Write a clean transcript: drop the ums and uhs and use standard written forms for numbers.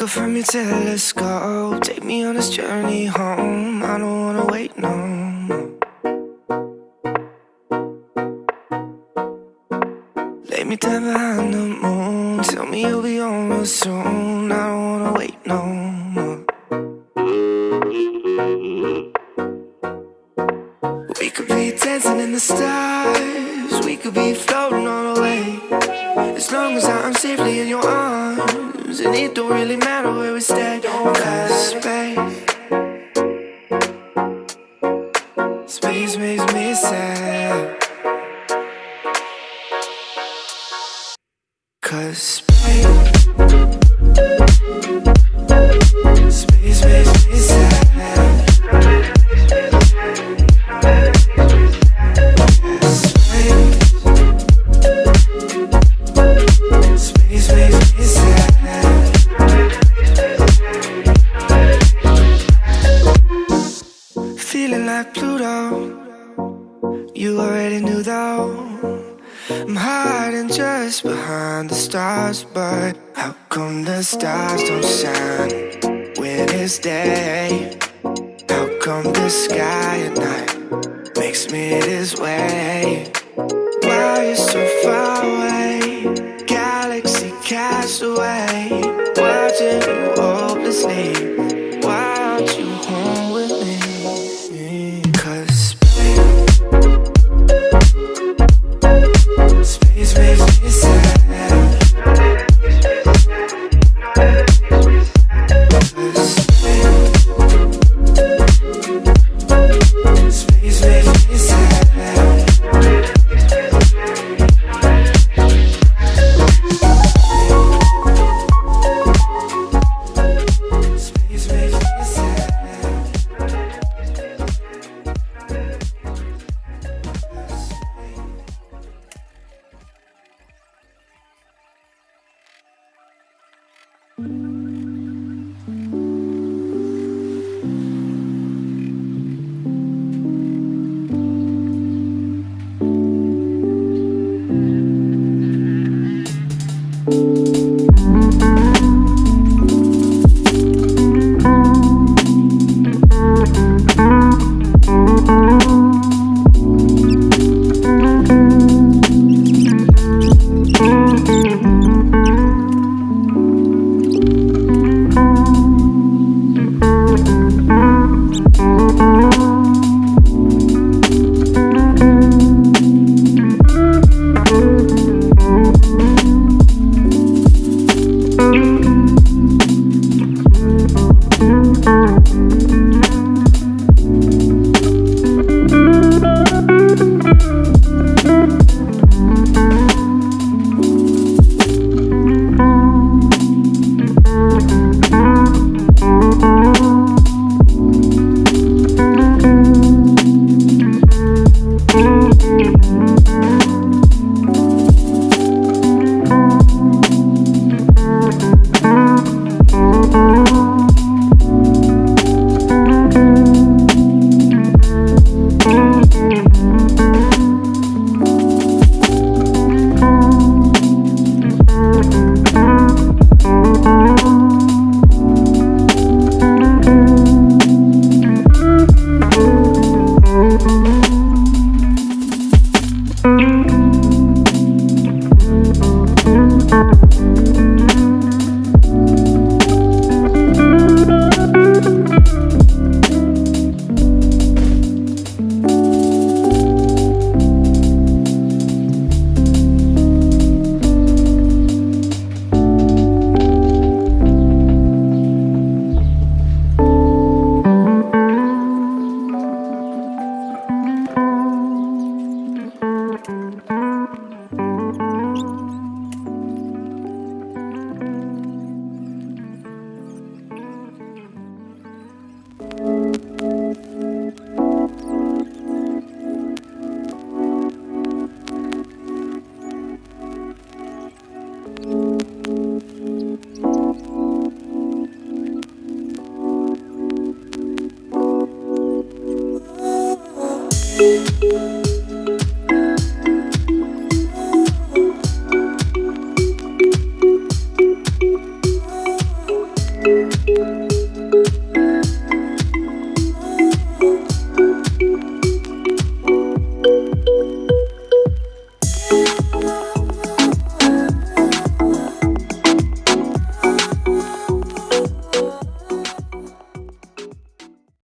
Go from me till let's go. Take me on this journey home. I don't wanna wait no more. Lay me down behind the moon. Tell me you'll be on real soon. I don't wanna wait no more. We could be dancing in the stars. We could be floating on the way. As long as I'm safely in your arms, and it don't really matter where we stay. Cause space makes me sad. Cause space makes me sad. Space makes me sad. Feeling like Pluto, you already knew though. I'm hiding just behind the stars, but how come the stars don't shine when it's day? How come the sky at night makes me this way? Why are you so far away? Galaxy cast away.